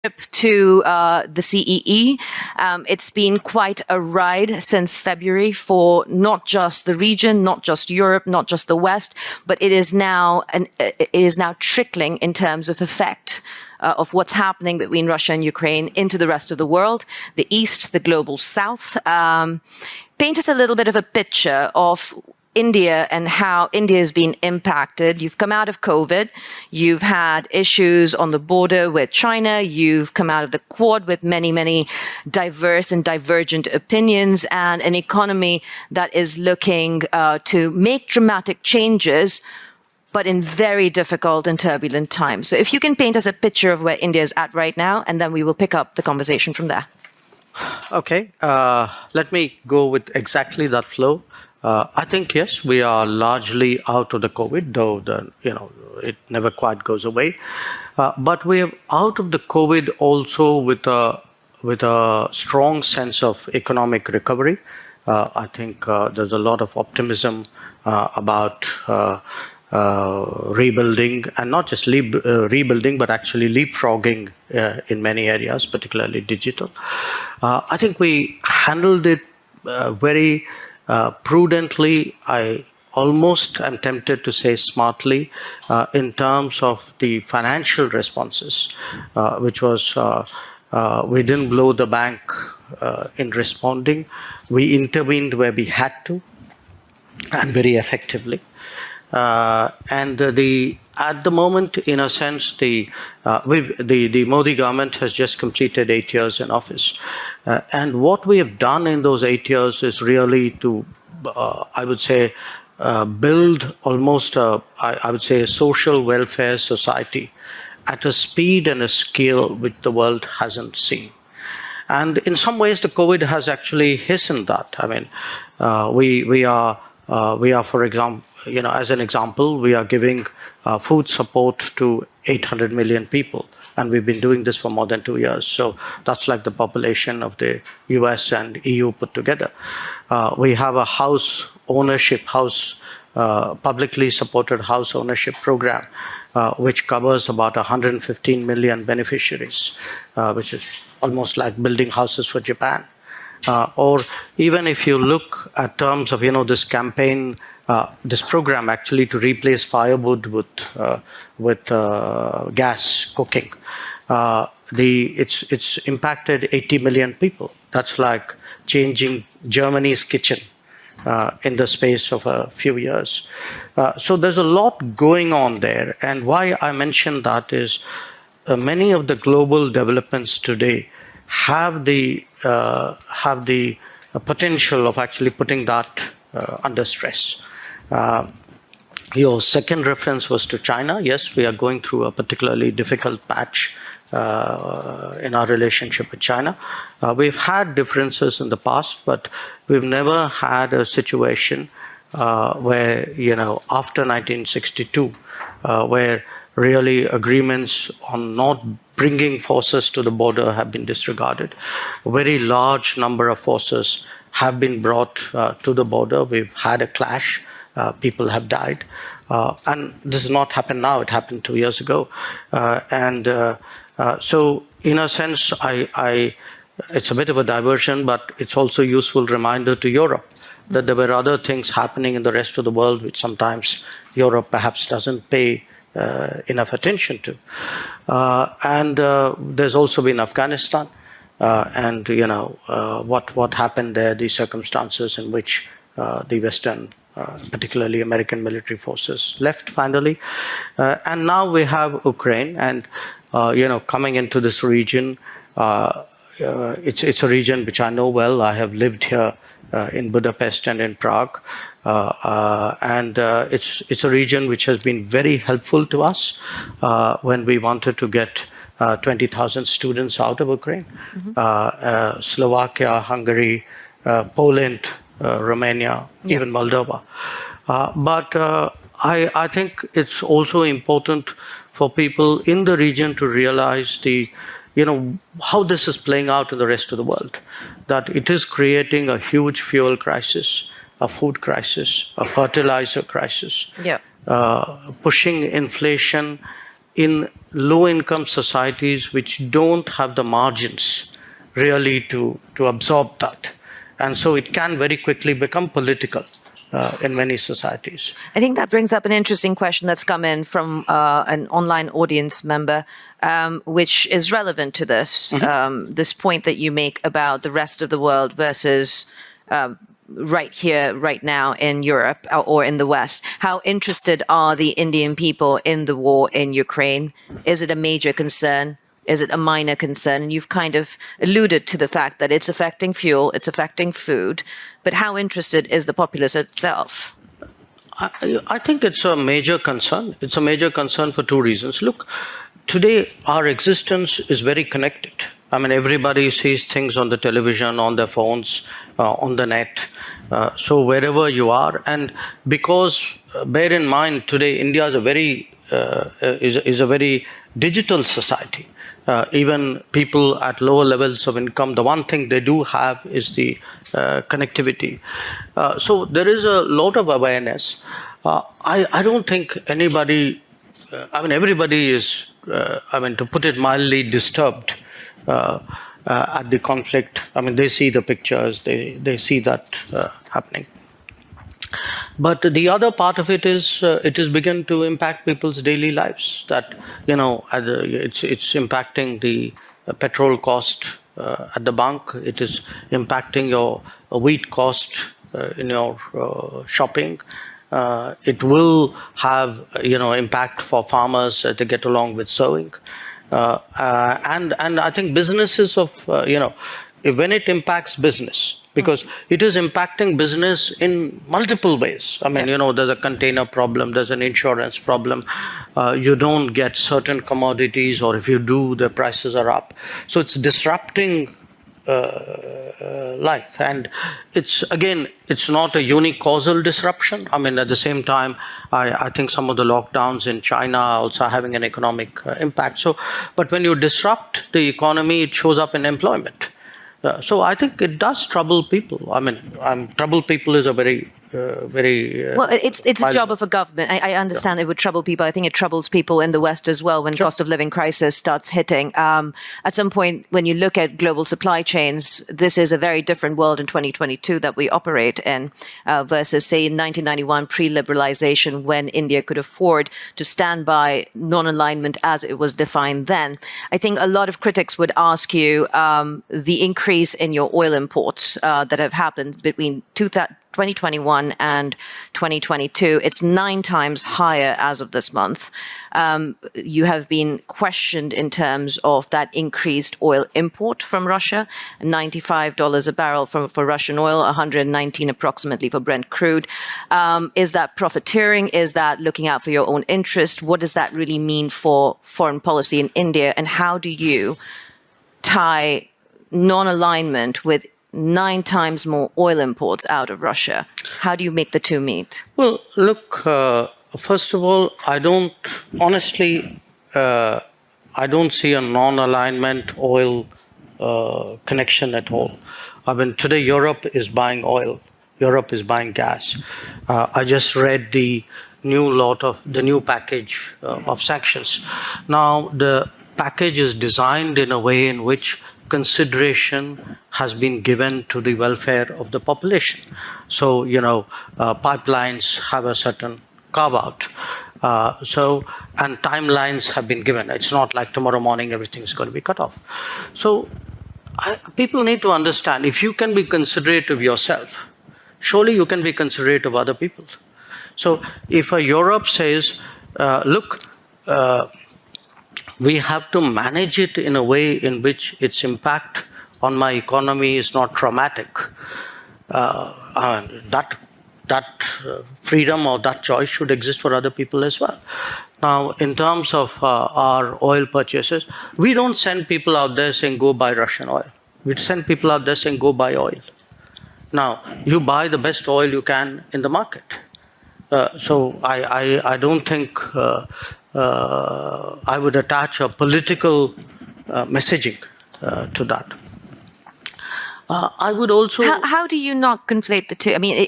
to the CEE. It's been quite a ride since February for not just the region, not just Europe, not just the West, but it is now trickling in terms of effect of what's happening between Russia and Ukraine into the rest of the world, the East, the global South. Paint us a little bit of a picture of India and how India has been impacted. You've come out of COVID. You've had issues on the border with China. You've come out of the Quad with many, many diverse and divergent opinions, and an economy that is looking to make dramatic changes, but in very difficult and turbulent times. So if you can paint us a picture of where India is at right now, and then we will pick up the conversation from there. Okay, let me go with exactly that flow. I think, yes, we are largely out of the COVID, though it never quite goes away. But we are out of the COVID also with a strong sense of economic recovery. I think there's a lot of optimism about rebuilding, and not just rebuilding, but actually leapfrogging in many areas, particularly digital. I think we handled it very prudently. I almost am tempted to say smartly, in terms of the financial responses, which was we didn't blow the bank in responding. We intervened where we had to, and very effectively. At the moment, in a sense, the Modi government has just completed 8 years in office. And what we have done in those 8 years is really to, I would say, build almost a social welfare society at a speed and a scale which the world hasn't seen. And in some ways, the COVID has actually hastened that. I mean, we are, for example, as an example, we are giving food support to 800 million people. And we've been doing this for more than 2 years. So that's like the population of the US and EU put together. We have a publicly supported house ownership program, which covers about 115 million beneficiaries, which is almost like building houses for Japan. Or even if you look at terms of, this campaign, this program actually to replace firewood with gas cooking, it's impacted 80 million people. That's like changing Germany's kitchen in the space of a few years. So there's a lot going on there. And why I mention that is many of the global developments today have the potential of actually putting that under stress. Your second reference was to China. Yes, we are going through a particularly difficult patch in our relationship with China. We've had differences in the past, but we've never had a situation where, after 1962, where really agreements on not bringing forces to the border have been disregarded. A very large number of forces have been brought to the border. We've had a clash. People have died. And this has not happened now. It happened 2 years ago. So in a sense, it's a bit of a diversion, but it's also a useful reminder to Europe that there were other things happening in the rest of the world which sometimes Europe perhaps doesn't pay enough attention to. There's also been Afghanistan, and what happened there, the circumstances in which the Western, particularly American military forces left finally. And now we have Ukraine, and coming into this region, it's a region which I know well. I have lived here in Budapest and in Prague. It's a region which has been very helpful to us when we wanted to get 20,000 students out of Ukraine. Mm-hmm. Slovakia, Hungary, Poland, Romania, even Moldova. But I think it's also important for people in the region to realize how this is playing out in the rest of the world, that it is creating a huge fuel crisis, a food crisis, a fertilizer crisis, pushing inflation in low-income societies which don't have the margins really to absorb that. And so it can very quickly become political in many societies. I think that brings up an interesting question that's come in from an online audience member, which is relevant to this, this point that you make about the rest of the world versus right here, right now in Europe or in the West. How interested are the Indian people in the war in Ukraine? Is it a major concern? Is it a minor concern? And you've kind of alluded to the fact that it's affecting fuel, it's affecting food, but how interested is the populace itself? I think it's a major concern. It's a major concern for two reasons. Look, today our existence is very connected. I mean, everybody sees things on the television, on their phones, on the net. So wherever you are, and because bear in mind today India is a very is a very digital society. Even people at lower levels of income, the one thing they do have is the connectivity. So there is a lot of awareness. I don't think anybody, everybody is, to put it mildly, disturbed at the conflict. They see the pictures, they see that happening. But the other part of it is begun to impact people's daily lives. That it's impacting the petrol cost at the bank. It is impacting your wheat cost in your shopping. It will have impact for farmers to get along with sowing, and I think businesses of when it impacts business. Because it is impacting business in multiple ways. There's a container problem, there's an insurance problem. You don't get certain commodities, or if you do, the prices are up. So it's disrupting life. And it's not a unique causal disruption. At the same time, I think some of the lockdowns in China are also having an economic impact. So, but when you disrupt the economy, it shows up in employment. So I think it does trouble people. Trouble people is a very well, it's a job of a government. I understand it would trouble people. I think it troubles people in the West as well when cost of living crisis starts hitting. At some point, when you look at global supply chains, this is a very different world in 2022 that we operate in versus, say, in 1991 pre-liberalization, when India could afford to stand by non-alignment as it was defined then. I think a lot of critics would ask you the increase in your oil imports that have happened between 2021 and 2022, it's 9 times higher as of this month. You have been questioned in terms of that increased oil import from Russia, $95 a barrel for Russian oil, 119 approximately for Brent crude. Is that profiteering? Is that looking out for your own interest? What does that really mean for foreign policy in India? And how do you tie non-alignment with 9 times more oil imports out of Russia? How do you make the two meet? Well, look, first of all, I don't see a non-alignment oil connection at all. Today Europe is buying oil. Europe is buying gas. I just read the new package of sanctions. Now, the package is designed in a way in which consideration has been given to the welfare of the population. So, pipelines have a certain carve-out. And timelines have been given. It's not like tomorrow morning everything's going to be cut off. So, people need to understand, if you can be considerate of yourself, surely you can be considerate of other people. So, if Europe says, look, we have to manage it in a way in which its impact on my economy is not traumatic. That freedom or that choice should exist for other people as well. Now, in terms of our oil purchases, we don't send people out there saying, go buy Russian oil. We send people out there saying, go buy oil. Now, you buy the best oil you can in the market. So I don't think I would attach a political messaging to that. I would also. How do you not conflate the two? I mean,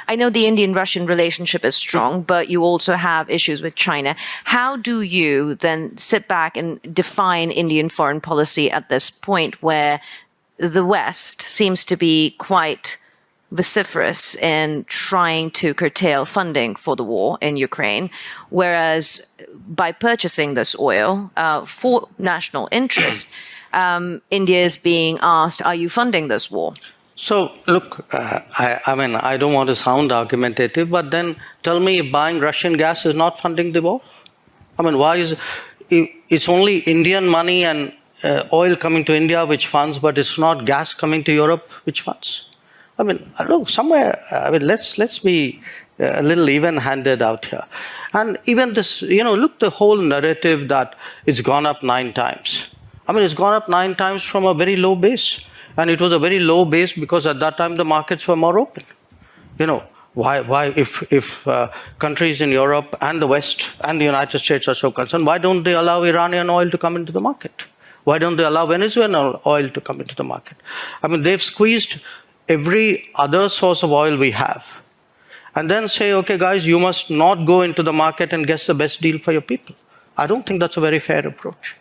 I know the Indian-Russian relationship is strong, but you also have issues with China. How do you then sit back and define Indian foreign policy at this point where the West seems to be quite vociferous in trying to curtail funding for the war in Ukraine, whereas by purchasing this oil for national interest, India is being asked, are you funding this war? So, look, I mean, I don't want to sound argumentative, but then tell me if buying Russian gas is not funding the war? I mean, why is it's only Indian money and oil coming to India which funds, but it's not gas coming to Europe which funds? I mean, look, somewhere, I mean, let's be a little even-handed out here. And even this, look, the whole narrative that it's gone up 9 times. I mean, it's gone up 9 times from a very low base. And it was a very low base because at that time the markets were more open. Why if countries in Europe and the West and the United States are so concerned, why don't they allow Iranian oil to come into the market? Why don't they allow Venezuelan oil to come into the market? I mean, they've squeezed every other source of oil we have. And then say, okay, guys, you must not go into the market and get the best deal for your people. I don't think that's a very fair approach.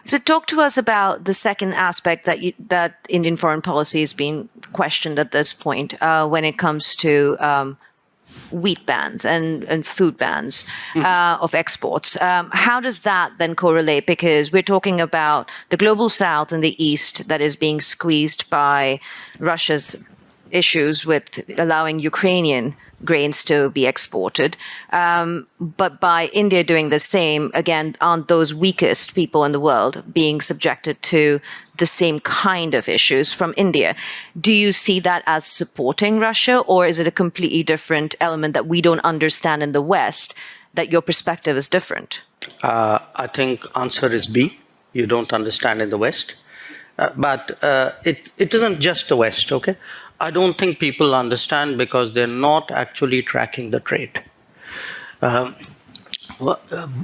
So talk to us about the second aspect that Indian foreign policy is being questioned at this point when it comes to wheat bans and food bans of exports. How does that then correlate? Because we're talking about the global south and the east that is being squeezed by Russia's issues with allowing Ukrainian grains to be exported. But by India doing the same, again, aren't those weakest people in the world being subjected to the same kind of issues from India? Do you see that as supporting Russia, or is it a completely different element that we don't understand in the West, that your perspective is different? I think answer is B. You don't understand in the West. But it isn't just the West, okay? I don't think people understand because they're not actually tracking the trade.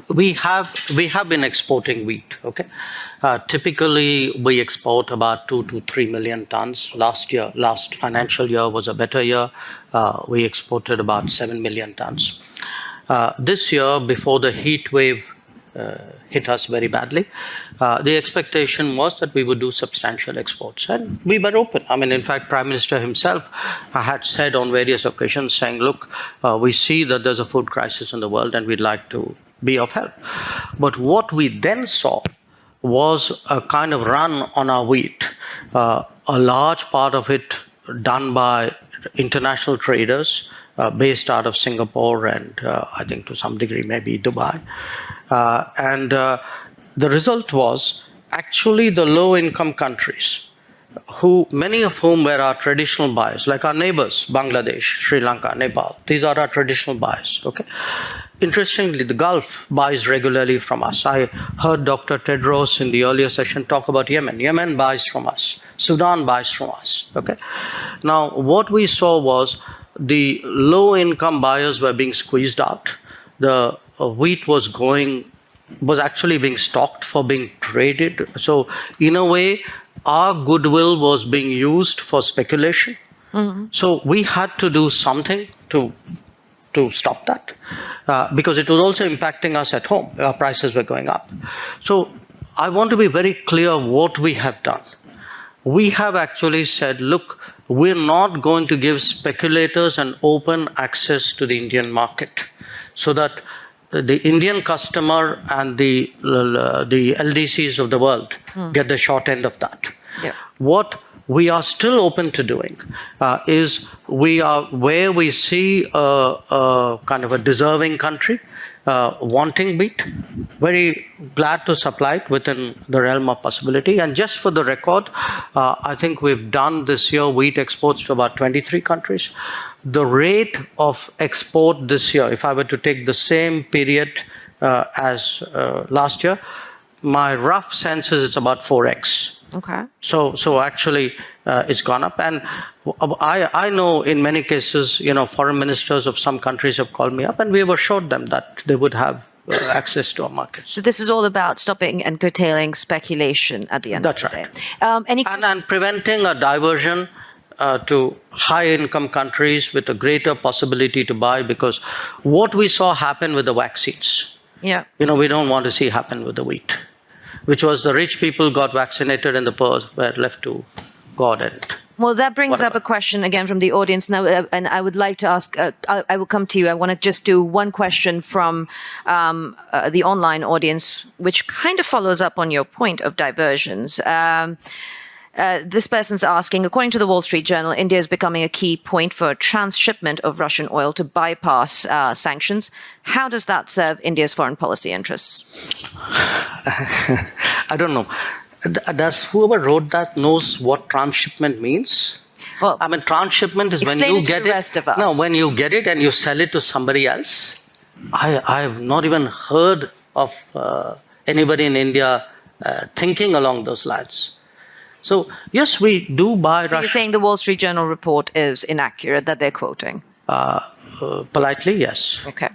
We have been exporting wheat. Okay, typically we export about 2 to 3 million tons. Last financial year was a better year. We exported about 7 million tons. This year, before the heat wave hit us very badly, the expectation was that we would do substantial exports, and we were open. I mean, in fact, Prime Minister himself had said on various occasions, saying, look, we see that there's a food crisis in the world and we'd like to be of help. But what we then saw was a kind of run on our wheat, a large part of it done by international traders based out of Singapore and I think to some degree maybe Dubai. The result was actually the low-income countries, many of whom were our traditional buyers, like our neighbors, Bangladesh, Sri Lanka, Nepal. These are our traditional buyers. Okay. Interestingly, the Gulf buys regularly from us. I heard Dr. Tedros in the earlier session talk about Yemen. Yemen buys from us. Sudan buys from us. Okay. Now, what we saw was the low-income buyers were being squeezed out. The wheat was actually being stocked for being traded. So in a way, our goodwill was being used for speculation. Mm-hmm. So we had to do something to stop that because it was also impacting us at home. Our prices were going up. So I want to be very clear what we have done. We have actually said, look, we're not going to give speculators an open access to the Indian market so that the Indian customer and the LDCs of the world get the short end of that. Yeah. What we are still open to doing is where we see a kind of a deserving country wanting wheat, very glad to supply it within the realm of possibility. And just for the record, I think we've done this year wheat exports to about 23 countries. The rate of export this year, if I were to take the same period as last year, my rough sense is it's about 4x. Okay. So actually, it's gone up, and I know in many cases, foreign ministers of some countries have called me up, and we have assured them that they would have access to our markets. So this is all about stopping and curtailing speculation at the end That's of the right. day. And preventing a diversion to high-income countries with a greater possibility to buy, because what we saw happen with the vaccines, Yeah. we don't want to see happen with the wheat, which was the rich people got vaccinated and the poor were left to God and Well, that brings whatever. up a question again from the audience now, and I would like to ask, I will come to you. I want to just do one question from the online audience, which kind of follows up on your point of diversions. This person's asking, according to the Wall Street Journal, India is becoming a key point for transshipment of Russian oil to bypass sanctions. How does that serve India's foreign policy interests? I don't know. Does whoever wrote that knows what transshipment means? Well, I mean, transshipment is when explain you it to get the it. rest of us. No, when you get it and you sell it to somebody else. I have not even heard of anybody in India thinking along those lines. So yes, we do buy So you're Russian. saying the Wall Street Journal report is inaccurate, that they're quoting? Politely, yes. Okay.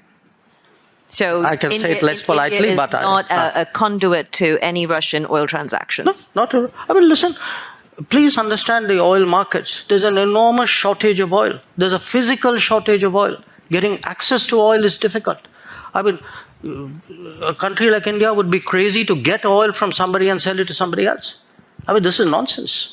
So I can say it less politely, India is but not a conduit to any Russian oil transactions. No, not. I mean, listen. Please understand the oil markets. There's an enormous shortage of oil. There's a physical shortage of oil. Getting access to oil is difficult. I mean, a country like India would be crazy to get oil from somebody and sell it to somebody else. I mean, this is nonsense.